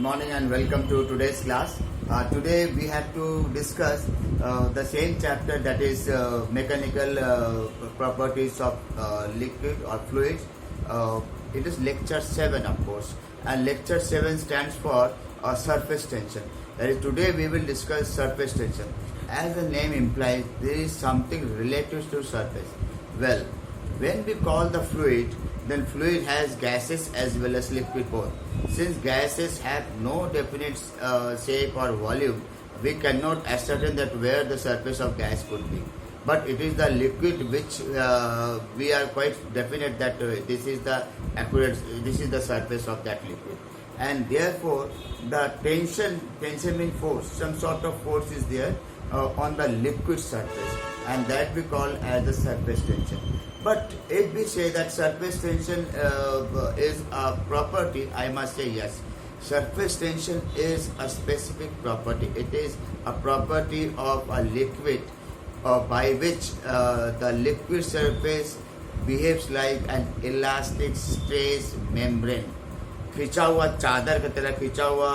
morning and welcome to today's class. Today we have to discuss the same chapter, that is mechanical properties of liquid or fluids. It is lecture 7, of course, and lecture 7 stands for surface tension. That is, today we will discuss surface tension. As the name implies, there is something related to surface. Well, when we call the fluid, then fluid has gases as well as liquid both. Since gases have no definite shape or volume, we cannot ascertain that where the surface of gas could be. But it is the liquid which we are quite definite that this is the surface of that liquid. And therefore, the tension means force, some sort of force is there on the liquid surface, and that we call as the surface tension. But if we say that surface tension is a property, I must say yes. Surface tension is a specific property. It is a property of a liquid by which the liquid surface behaves like an elastic stress membrane. खिंचा हुआ चादर की तरह, खिंचा हुआ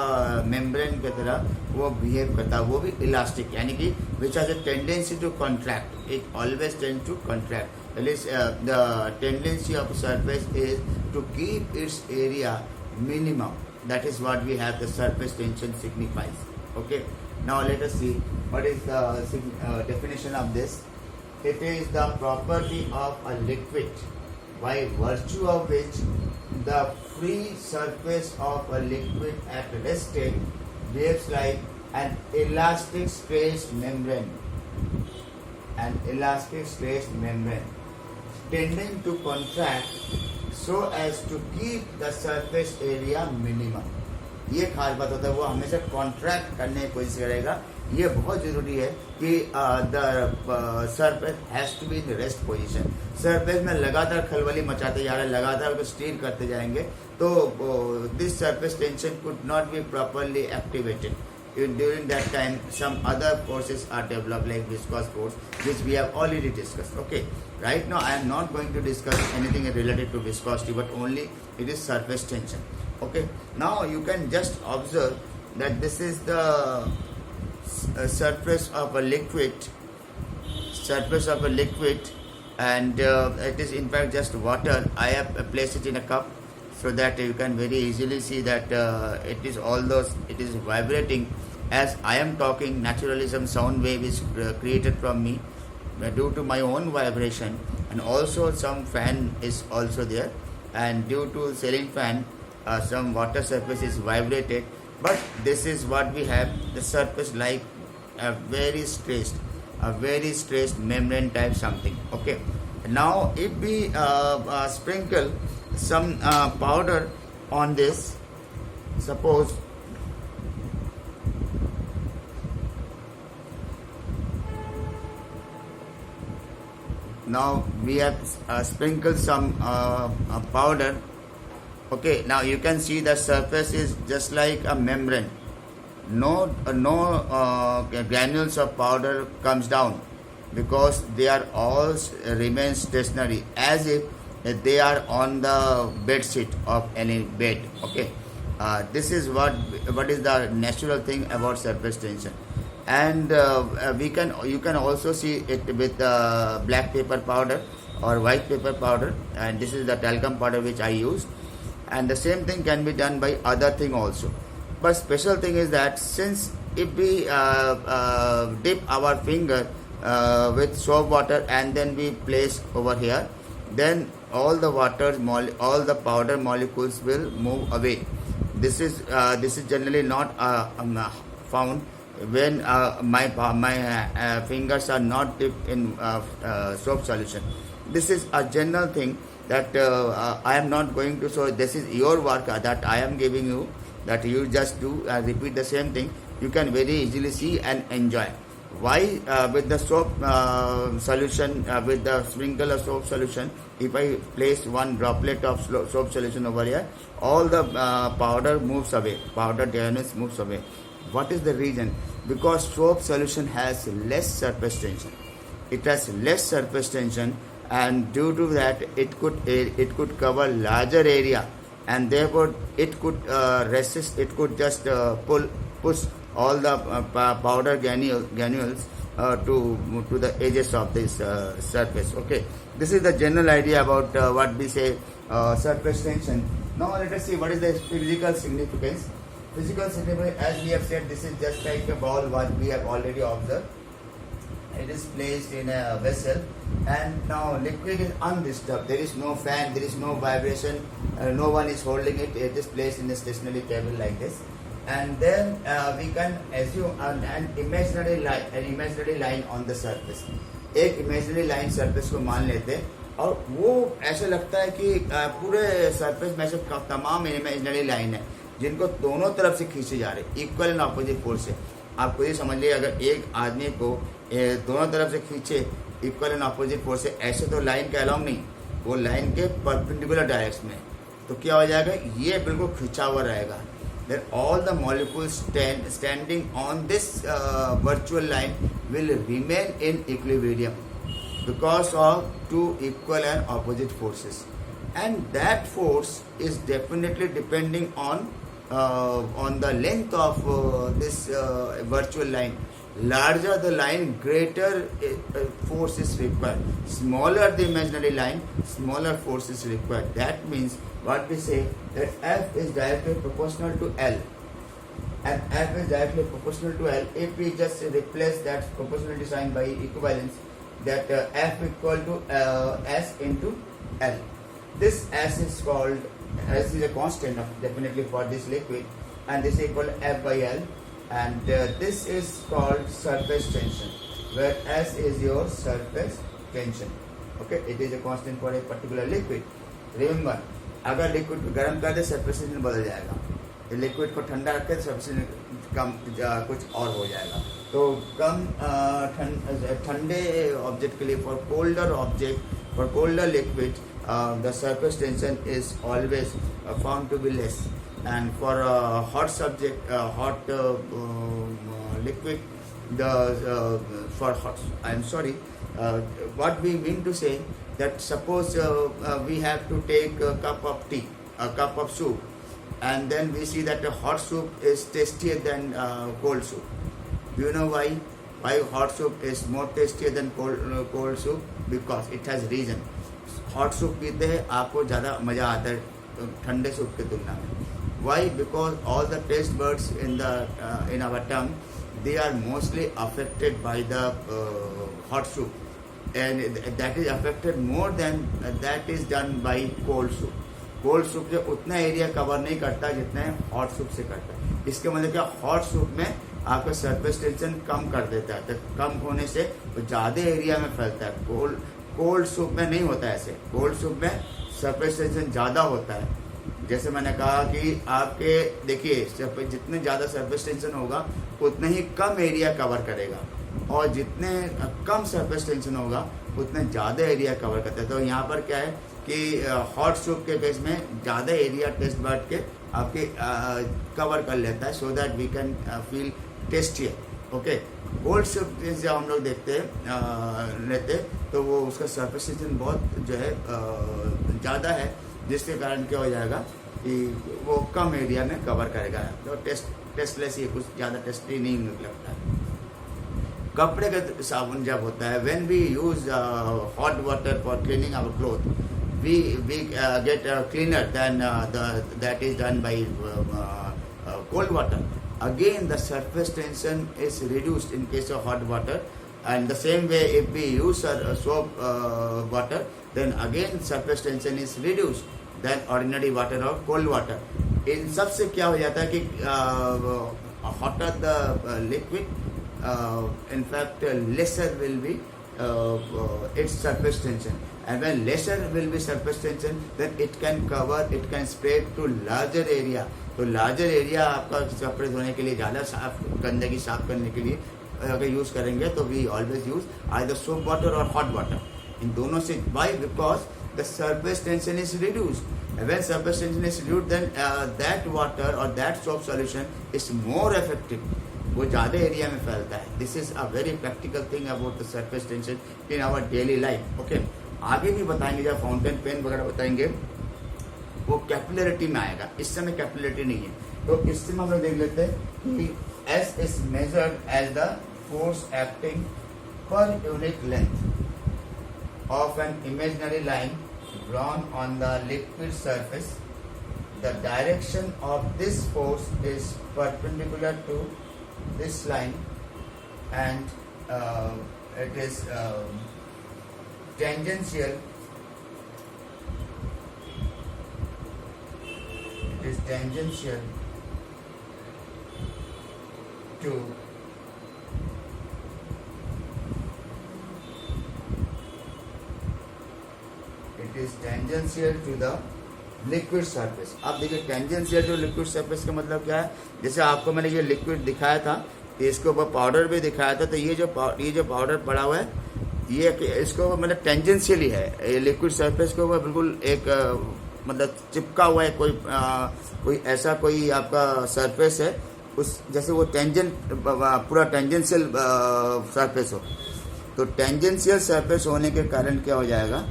membrane की तरह वो बिहेव करता है, वो भी इलास्टिक, यानी कि which has a tendency to contract. It always tend to contract. That is, the tendency of surface is to keep its area minimum. That is what we have the surface tension signifies. Okay. Now let us see what is the definition of this. It is the property of a liquid by virtue of which the free surface of a liquid at rest state behaves like an elastic stress membrane. An elastic stress membrane tending to contract so as to keep the surface area minimum. ये खास बात होता है, वो हमेशा contract करने की कोशिश करेगा. ये बहुत जरूरी है कि the surface has to be in rest position. Surface में लगातार खलबली मचाते जा रहे हैं, लगातार उसको स्टीर करते जाएंगे, तो this surface tension could not be properly activated. During that time, some other forces are developed, like viscous force, which we have already discussed. Okay, right now I am not going to discuss anything related to viscosity, but only it is surface tension. Okay, now you can just observe that this is the surface of a liquid, and it is in fact just water. I have placed it in a cup so that you can very easily see that it is vibrating as I am talking. Naturally, some sound wave is created from me due to my own vibration, and also some fan is also there, and due to ceiling fan some water surface is vibrated. But this is what we have, the surface like a very stressed membrane type something. Okay, now if we sprinkle some powder on this, suppose now we have sprinkled some powder. Okay, now you can see the surface is just like a membrane. No granules of powder comes down, because they are all remain stationary as if they are on the bed sheet of any bed. Okay, this is what is the natural thing about surface tension. And you can also see it with black pepper powder or white pepper powder, and this is the talcum powder which I use. And the same thing can be done by other thing also. But special thing is that since if we dip our finger with soap water and then we place over here, then all the powder molecules will move away. This is generally not found when my fingers are not dipped in soap solution. This is a general thing that I am not going to. So this is your work that I am giving you, that you just do repeat the same thing. You can very easily see and enjoy. Why with the soap solution, with the sprinkle of soap solution, if I place one droplet of soap solution over here, all the powder moves away, powder granules moves away. What is the reason? Because soap solution has less surface tension. It has less surface tension, and due to that it could cover larger area and therefore it could resist, it could just push all the powder granules to the edges of this surface. Okay, this is the general idea about what we say surface tension. Now let us see what is the physical significance. Physical significance, as we have said, this is just like a ball what we have already observed. It is placed in a vessel, and now liquid is undisturbed. There is no fan, there is no vibration, no one is holding it. It is placed in a stationary table like this, and then we can assume an imaginary line on the surface. एक imaginary line surface को मान लेते हैं, और वो ऐसा लगता है कि पूरे surface में से तमाम imaginary line है जिनको दोनों तरफ से खींचे जा रहे हैं, इक्वल एंड ऑपोजिट फोर्स से. आप खुद ही समझ लीजिए, अगर एक आदमी को दोनों तरफ से खींचे इक्वल एंड ऑपोजिट फोर्स से, ऐसे तो लाइन के अलाउंग नहीं, वो लाइन के परपेंडिकुलर डायरेक्शन में, तो क्या हो जाएगा, ये बिल्कुल खिंचा हुआ रहेगा. Then all the molecules standing on this virtual line will remain in equilibrium because of two equal and opposite forces, and that force is definitely depending on the length of this virtual line. Larger the line, greater force is required. Smaller the imaginary line, smaller force is required. That means what we say that F is directly proportional to L, and F is directly proportional to L. If we just replace that proportionality sign by equivalence, that F equal to S into L. This S is called, S is a constant definitely for this liquid, and this is equal to F by L, and this is called surface tension, where S is your surface tension. Okay, it is a constant for a particular liquid. Remember, अगर liquid को गर्म कर दे surface tension बदल जाएगा, liquid को ठंडा रखे surface tension कम कुछ और हो जाएगा. तो कम ठंडे ऑब्जेक्ट के लिए, for colder object, for colder liquid, the surface tension is always found to be less, and for a hot subject, hot liquid, the for hot, what we mean to say that suppose we have to take a cup of tea, a cup of soup, and then we see that a hot soup is tastier than cold soup. Do you know why? Why hot soup is more tastier than cold soup? Because it has reason. Hot soup पीते हैं आपको ज़्यादा मज़ा आता है ठंडे soup की तुलना में. Why? Because all the taste buds in our tongue, they are mostly affected by the hot soup, and that is affected more than that is done by cold soup. Cold soup जो उतना area cover नहीं करता जितना hot soup से करता है. इसके मतलब क्या, हॉट सूप में आपका सरफेस टेंशन कम कर देता है, तो कम होने से वो ज़्यादा एरिया में फैलता है. कोल्ड सूप में नहीं होता ऐसे. कोल्ड सूप में सरफेस टेंशन ज़्यादा होता है. जैसे मैंने कहा कि आपके देखिए जितने ज़्यादा सरफेस टेंशन होगा उतने ही कम एरिया कवर करेगा, और जितने कम सरफेस टेंशन होगा उतने ज़्यादा एरिया कवर करता है. तो यहाँ पर क्या है कि हॉट सूप के केस में ज़्यादा एरिया टेस्ट बर्ड के आपके कवर कर लेता है, so that we can feel tastier. Okay, cold soup जब हम लोग देखते हैं लेते तो वो उसका सरफेस टेंशन बहुत जो है ज़्यादा है, जिसके कारण क्या हो जाएगा कि वो कम एरिया में कवर करेगा. तो टेस्टलेस ही, कुछ ज़्यादा टेस्टी नहीं लगता है. कपड़े का साबुन जब होता है, when we use hot water for cleaning our cloth, we get cleaner than that is done by cold water. Again, the surface tension is reduced in case of hot water, and the same way if we use soap water, then again surface tension is reduced than ordinary water or cold water. In सबसे क्या हो जाता है कि hotter the liquid, in fact lesser will be its surface tension, and when lesser will be surface tension, then it can cover, it can spread to larger area. तो larger area आपका कपड़े धोने के लिए, ज़्यादा साफ गंदगी साफ करने के लिए अगर यूज़ करेंगे तो we always use either soap water और हॉट वाटर, इन दोनों से. Why? Because the surface tension is reduced. When surface tension is reduced, then that water और that soap solution is more effective, वो ज़्यादा एरिया में फैलता है. This is a very practical thing about the surface tension in our daily life. Okay, आगे भी बताएंगे, जब फाउंटेन पेन वगैरह बताएंगे वो कैपिलरिटी में आएगा, इस समय कैपिलरिटी नहीं है। तो इससे हम लोग देख लेते हैं कि S is measured as the force acting per unit length of an imaginary line drawn on the liquid surface. The direction of this force is perpendicular to this line and it is tangential. It is tangential to the liquid surface. अब देखिए tangential to liquid surface का मतलब क्या है, जैसे आपको मैंने ये लिक्विड दिखाया था, इसके ऊपर पाउडर भी दिखाया था, तो ये जो पाउडर पड़ा हुआ है ये इसको मतलब टेंजेंशियल ही है, ये लिक्विड सरफेस के ऊपर बिल्कुल एक मतलब चिपका हुआ है कोई ऐसा कोई आपका सरफेस है, उस जैसे वो पूरा टेंजेंशियल सरफेस हो। तो टेंजेंशियल सरफेस होने के कारण क्या हो जाएगा,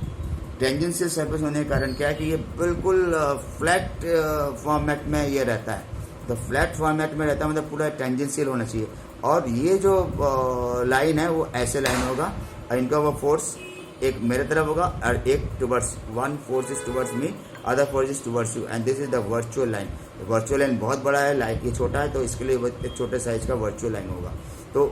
टेंजेंशियल सरफेस होने के कारण क्या है कि ये बिल्कुल फ्लैट फॉर्मेट में ये रहता है। तो फ्लैट फॉर्मेट में रहता है मतलब पूरा टेंजेंशियल होना चाहिए, और ये जो लाइन है वो ऐसे लाइन होगा, और इनका वो फोर्स एक मेरे तरफ होगा और एक towards, one force is towards me, other force is towards you, and this is the virtual line. Virtual line बहुत बड़ा है, लाइन ये छोटा है, तो इसके लिए एक छोटे साइज का वर्चुअल लाइन होगा। तो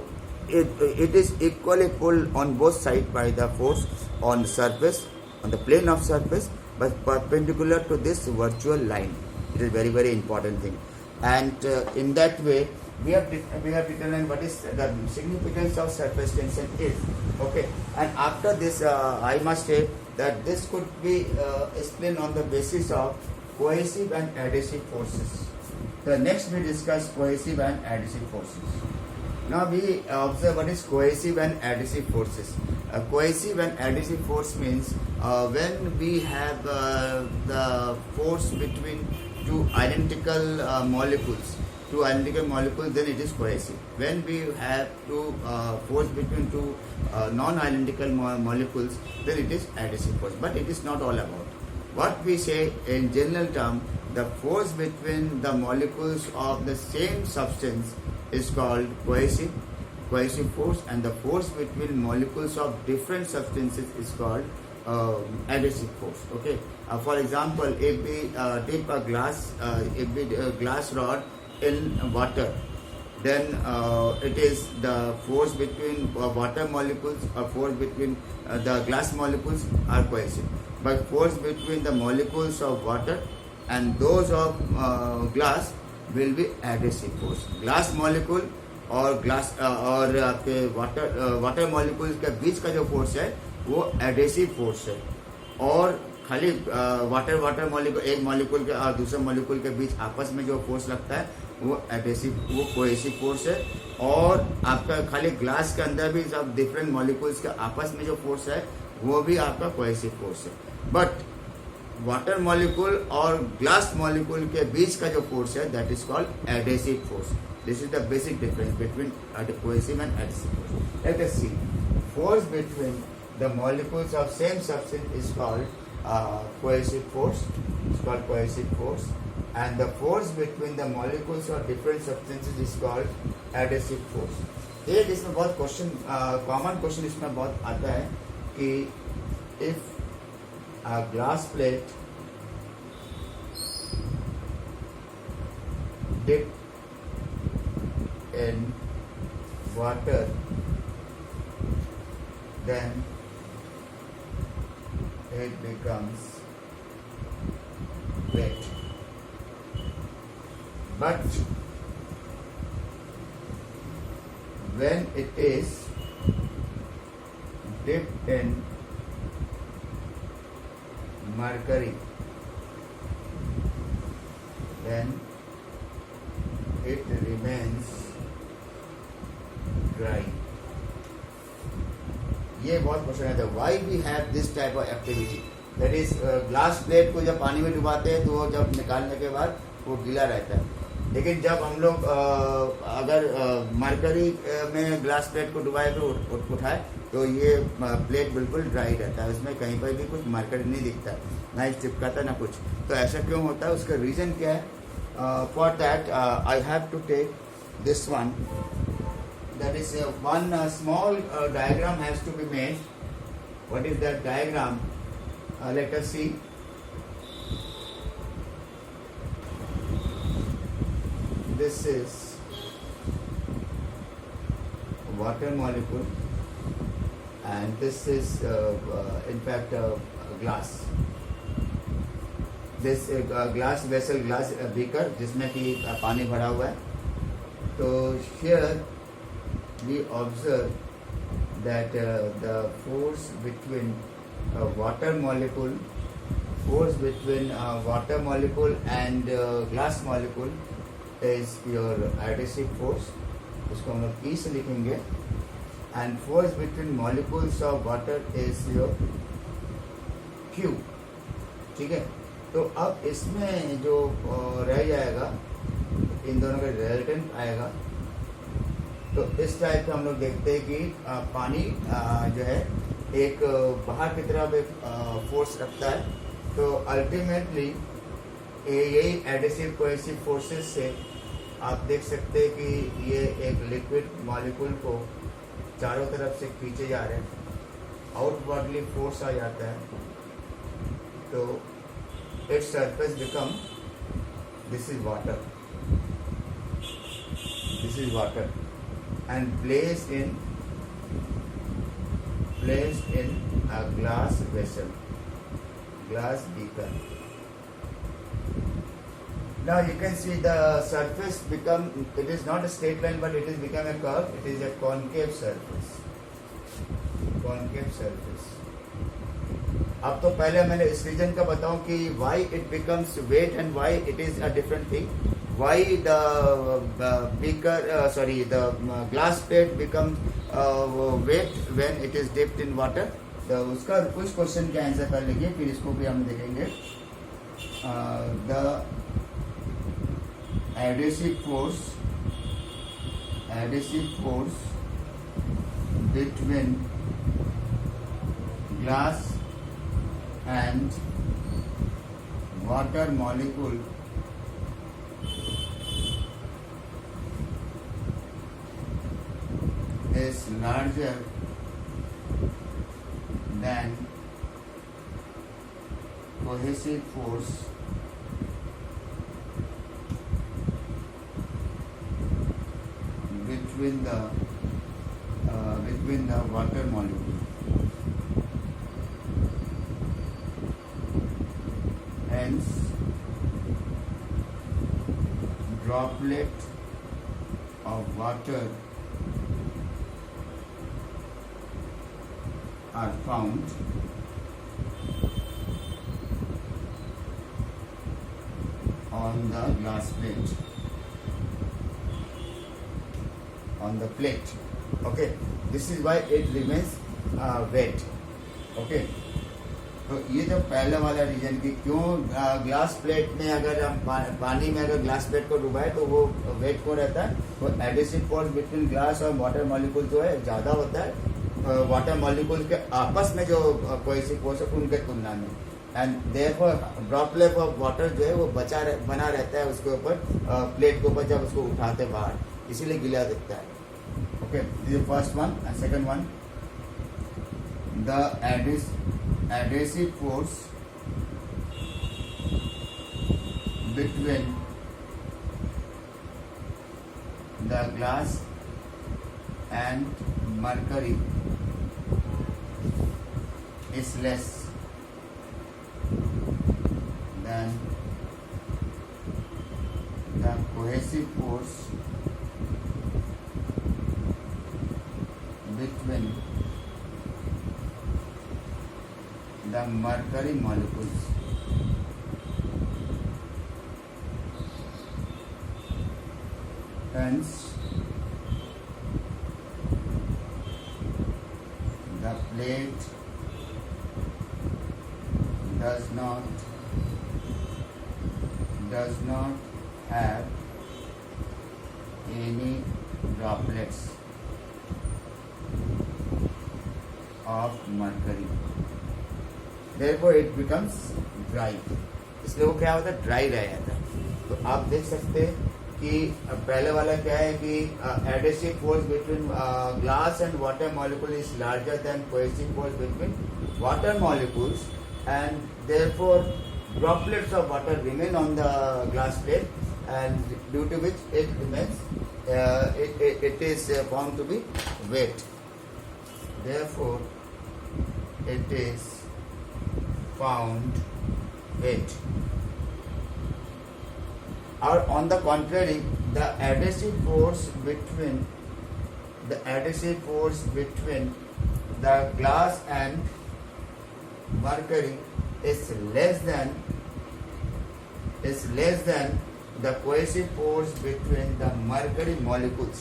it is equally pulled on both sides by the force on surface, on the plane of surface, but perpendicular to this virtual line. It is very, very important thing. And in that way, we have determined what is the significance of surface tension is. Okay. And after this, I must say that this could be explained on the basis of cohesive and adhesive forces. The next we discuss cohesive and adhesive forces. Now we observe what is cohesive and adhesive forces. Cohesive and adhesive force means when we have the force between two identical molecules, then it is cohesive. When we have force between two non-identical molecules, then it is adhesive force. But it is not all about. What we say in general term, the force between the molecules of the same substance is called cohesive force, and the force between molecules of different substances is called adhesive force. Okay. For example, if we dip a glass rod in water, then it is the force between water molecules or force between the glass molecules are cohesive, but force between the molecules of water and those of glass will be adhesive force. Glass molecule और glass और आपके water molecule के बीच का जो force है वो adhesive force है, और खाली वाटर मॉलिक्यूल एक मॉलिक्यूल के और दूसरे मॉलिक्यूल के बीच आपस में जो फोर्स लगता है वो कोहेसिव फोर्स है, और आपका खाली ग्लास के अंदर भी सब डिफरेंट मॉलिक्यूल्स के आपस में जो फोर्स है वो भी आपका कोहेसिव फोर्स है। बट वाटर मॉलिक्यूल और ग्लास मॉलिक्यूल के बीच का जो फोर्स है that is called adhesive force. This is the basic difference between cohesive and adhesive force. Let us see, force between the molecules of same substance is called cohesive force, and the force between the molecules of different substances is called adhesive force. एक इसमें बहुत common question इसमें बहुत आता है कि if a glass plate dipped in water, then it becomes wet. But when it is dipped in mercury, then it remains dry. ये बहुत क्वेश्चन है, why we have this type of activity, that is glass plate को जब पानी में डुबाते हैं तो वो जब निकालने के बाद वो गीला रहता है, लेकिन जब हम लोग अगर मरकरी में ग्लास प्लेट को डुबाए तो उठाए तो ये प्लेट बिल्कुल ड्राई रहता है, उसमें कहीं पर भी कुछ मार्कर नहीं दिखता, ना चिपकाता ना कुछ। तो ऐसा क्यों होता है, उसका रीज़न क्या है? For that I have to take this one, that is one small diagram has to be made. What is that diagram? Let us see. This is water molecule and this is in fact glass. This glass vessel, glass beaker जिसमें कि पानी भरा हुआ है. तो here we observe that the force between water molecule and glass molecule is your adhesive force. उसको हम लोग E से लिखेंगे. And force between molecules of water is your Q. ठीक है. तो अब इसमें जो रह जाएगा, इन दोनों का रिजल्टेंट आएगा. तो इस टाइप का हम लोग देखते हैं कि पानी जो है एक बाहर की तरफ एक फोर्स रखता है. तो अल्टीमेटली यही एडिसिव कोहेसिव फोर्सेस से आप देख सकते हैं कि ये एक लिक्विड मॉलिक्यूल को चारों तरफ से खींचे जा रहे हैं. आउटवर्डली फोर्स आ जाता है. तो its surface become this is water and placed in a glass vessel, glass beaker. Now you can see the surface become, it is not a straight line but it is become a curve. It is a concave surface. अब तो पहले मैंने इस reason का बताऊं कि why it becomes weight and why it is a different thing. Why the beaker, the glass plate becomes wet when it is dipped in water. तो उसका कुछ क्वेश्चन के आंसर कर लीजिए, फिर इसको भी हम देखेंगे. The adhesive force between glass and water molecule is larger than cohesive force between the water molecule. Hence, droplet of water are found on the glass plate, on the plate. Okay, this is why it remains wet. Okay, तो ये जो पहले वाला reason कि क्यों glass plate में अगर हम पानी में अगर ग्लास प्लेट को डुबाए तो वो वेट क्यों रहता है? वो एडिसिव फोर्स बिटवीन ग्लास और वाटर मॉलिक्यूल जो है ज़्यादा होता है वाटर मॉलिक्यूल के आपस में जो कोहेसिव फोर्स है उनके तुलना में. And therefore droplet of water जो है वो बना रहता है उसके ऊपर प्लेट के ऊपर जब उसको उठाते बाहर, इसीलिए गीला दिखता है. Okay, this is first one. And second one, the adhesive force between the glass and mercury is less than the cohesive force between the mercury molecules. Hence, the plate does not have any droplets. of mercury. Therefore it becomes dry. इसलिए वो क्या होता है, dry रह जाता है. तो आप देख सकते हैं कि पहले वाला क्या है कि adhesive force between glass and water molecule is larger than cohesive force between water molecules, and therefore droplets of water remain on the glass plate, and due to which it remains it is found to be wet. Therefore it is found wet. Or on the contrary, the adhesive force between the glass and mercury is less than the cohesive force between the mercury molecules.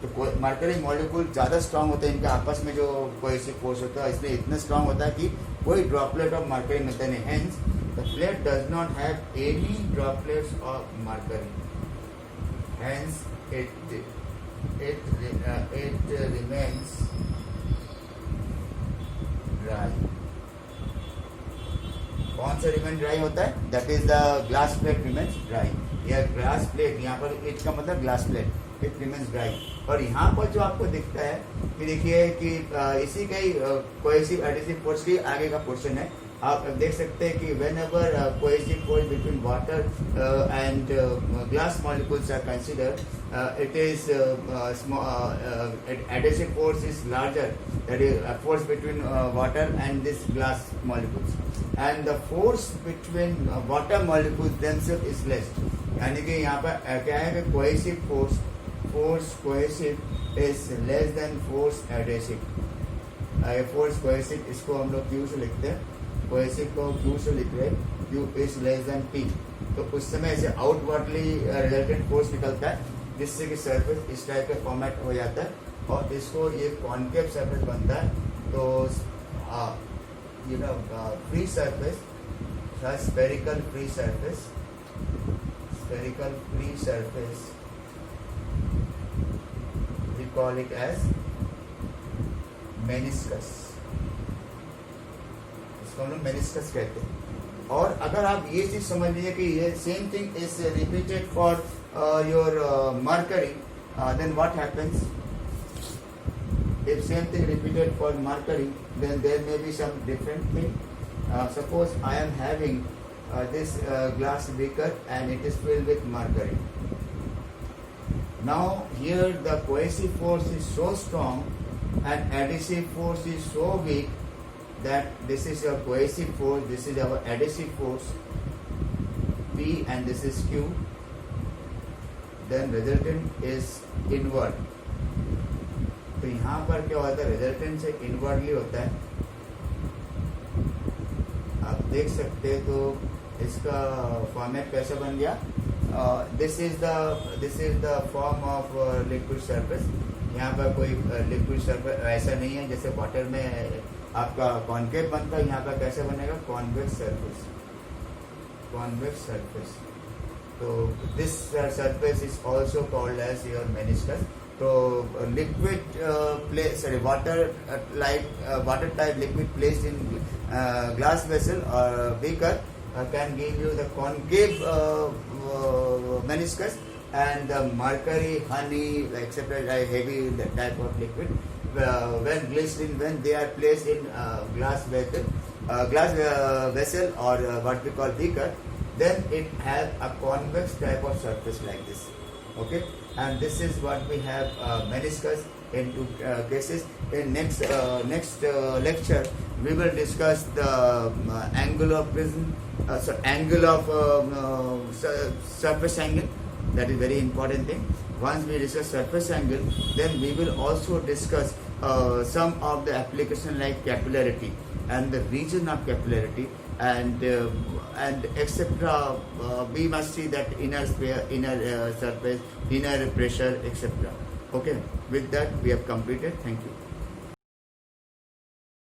तो mercury molecule ज़्यादा strong होते हैं, इनके आपस में जो cohesive force होता है इसलिए इतना स्ट्रांग होता है कि कोई ड्रॉपलेट ऑफ मर्करी मिलता नहीं. Hence the plate does not have any droplets of mercury. Hence it remains dry. कौन सा रिमेन ड्राई होता है? That is the glass plate remains dry. यह ग्लास प्लेट, यहाँ पर इट का मतलब glass plate, it remains dry. और यहाँ पर जो आपको दिखता है कि देखिए कि इसी का ही कोहेसिव एडिसिव फोर्स की आगे का पोर्शन है. आप देख सकते हैं कि whenever cohesive force between water and glass molecules are considered, it is adhesive force is larger, that is force between water and this glass molecules, and the force between water molecules themselves is less. यानी कि यहाँ पर क्या है कि cohesive force cohesive is less than force adhesive. force cohesive इसको हम लोग Q से लिखते हैं, cohesive को Q से लिख रहे हैं, Q is less than P. तो उस समय ऐसे आउटवर्डली रिजल्टेंट फोर्स निकलता है जिससे कि सरफेस इस टाइप का फॉर्मेट हो जाता है और इसको ये कॉन्केव सरफेस बनता है. तो you know free surface, spherical free surface we call it as meniscus. इसको हम लोग मेनिस्कस कहते हैं. और अगर आप ये चीज समझ लीजिए कि ये same thing is repeated for your mercury, then what happens? If same thing repeated for mercury, then there may be some different thing. Suppose I am having this glass beaker and it is filled with mercury. Now here the cohesive force is so strong and adhesive force is so weak that this is your cohesive force, this is our adhesive force P, and this is Q. Then resultant is inward. तो यहाँ पर क्या होता है, resultant से inwardly होता है. आप देख सकते हैं. तो इसका फॉर्मेट कैसे बन गया? This is the form of liquid surface. यहाँ पर कोई लिक्विड सरफेस ऐसा नहीं है जैसे वाटर में आपका कॉन्केव बनता है. यहाँ पर कैसे बनेगा? Convex surface. तो this surface is also called as your meniscus. तो liquid water type liquid placed in glass vessel और beaker can give you the concave meniscus, and the mercury, honey, etc. heavy type of liquid. When glycerin, when they are placed in glass vessel or what we call beaker, then it has a convex type of surface like this. Okay, and this is what we have meniscus in two cases. In next lecture, we will discuss the angle of prism, angle of surface angle. That is very important thing. Once we discuss surface angle, then we will also discuss some of the application like capillarity and the region of capillarity and etc. We must see that inner sphere, inner surface, inner pressure, etc. Okay, with that we have completed. Thank you.